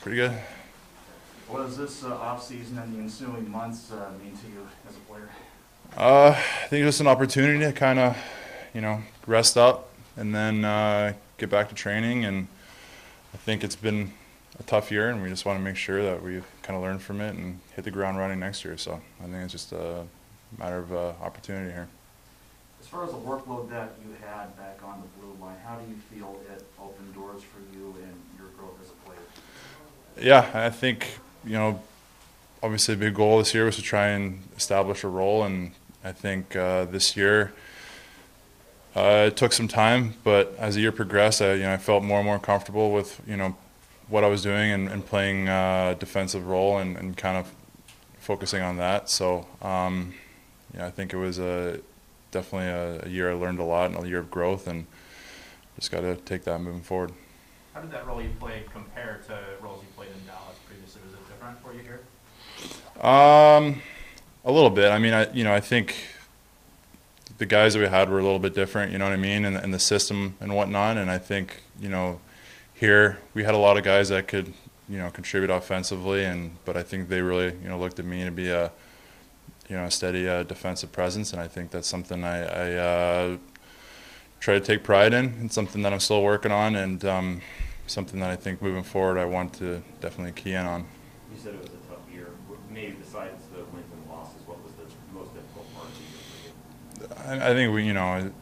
pretty good. What does this off-season and the ensuing months mean to you as a player? I think it's an opportunity to kind of, rest up and then get back to training. And I think it's been a tough year, and we just want to make sure that we kind of learn from it and hit the ground running next year. So I think it's just a matter of opportunity here. As far as the workload that you had back on the blue line, how do you feel it opened doors for you and your growth as a player? Yeah, I think, obviously a big goal this year was to try and establish a role, and I think this year it took some time, but as the year progressed, I felt more and more comfortable with, what I was doing and playing a defensive role and kind of focusing on that. So, I think it was definitely a year I learned a lot and a year of growth, and just got to take that moving forward. How did that role you played compare to roles you played in Dallas previously? Was it different for you here? A little bit. I mean, I think the guys that we had were a little bit different, you know what I mean, and the system and whatnot. And I think, here we had a lot of guys that could, contribute offensively, but I think they really, looked at me to be a steady defensive presence, and I think that's something I try to take pride in, and something that I'm still working on, and something that I think moving forward I want to definitely key in on. You said it was a tough year. Maybe besides the wins and losses, what was the most difficult part of the year for you? I think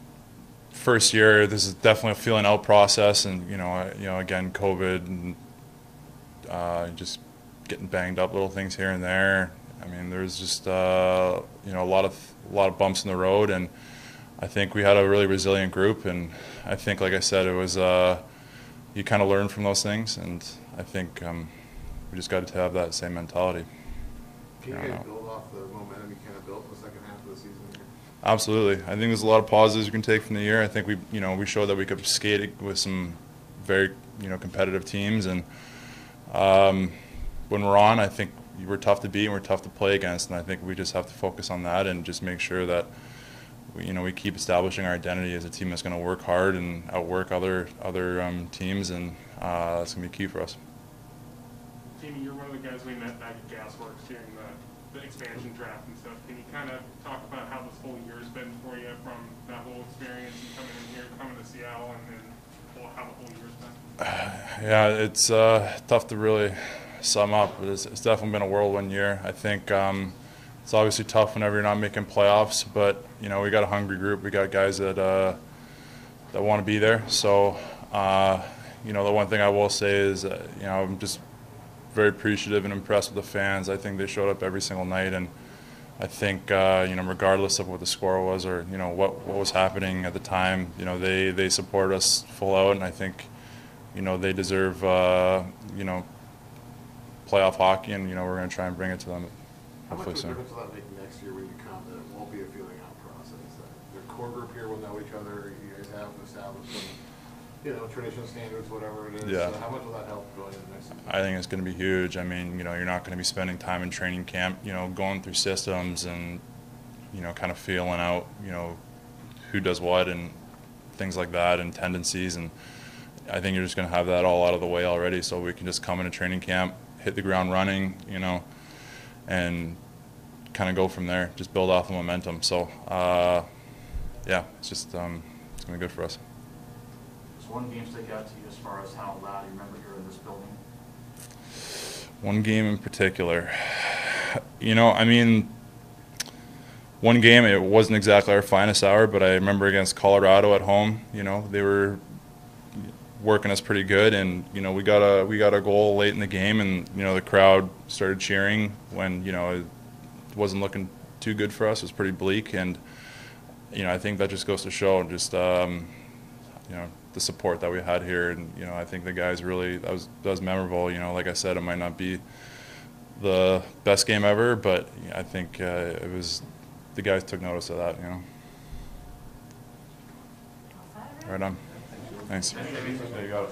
first year, this is definitely a feeling out process, and again, COVID and just getting banged up, little things here and there. I mean, there's just a lot of bumps in the road, and I think we had a really resilient group, and I think, like I said, it was you kind of learn from those things, and I think we just got to have that same mentality. Can you guys build off the momentum you kind of built in the second half of the season? Absolutely. I think there's a lot of positives you can take from the year. I think we showed that we could skate with some very competitive teams, and when we're on, I think we're tough to beat and we're tough to play against, and I think we just have to focus on that and just make sure that we keep establishing our identity as a team that's going to work hard and outwork other teams, and that's going to be key for us. Jamie, you're one of the guys we met back at Gasworks during the expansion draft and stuff. Can you kind of talk about how this whole year has been for you, from that whole experience and coming in here, coming to Seattle, and then how the whole year's been? Yeah, it's tough to really sum up, but it's definitely been a whirlwind year. I think it's obviously tough whenever you're not making playoffs, but we got a hungry group. We got guys that want to be there. So the one thing I will say is I'm just very appreciative and impressed with the fans. I think they showed up every single night, and I think regardless of what the score was or what was happening at the time, they support us full out, and I think they deserve playoff hockey, and we're going to try and bring it to them hopefully soon. How much of a difference will that make next year when you come that it won't be a feeling out process? The core group here will know each other. You guys have established some, traditional standards, whatever it is. Yeah. How much will that help going into next season? I think it's going to be huge. I mean, you're not going to be spending time in training camp, going through systems and, kind of feeling out, who does what and things like that, and tendencies. And I think you're just going to have that all out of the way already, so we can just come into training camp, hit the ground running, and kind of go from there, just build off the momentum. So, yeah, it's just it's going to be good for us. Does one game stick out to you as far as how loud you remember here in this building? One game in particular. I mean, one game, it wasn't exactly our finest hour, but I remember against Colorado at home, they were working us pretty good, and we got a goal late in the game, and the crowd started cheering when it wasn't looking too good for us. It was pretty bleak, and I think that just goes to show just the support that we had here, and I think the guys really, that was memorable. Like I said, it might not be the best game ever, but I think it was, the guys took notice of that. Right on. Thanks. There you go.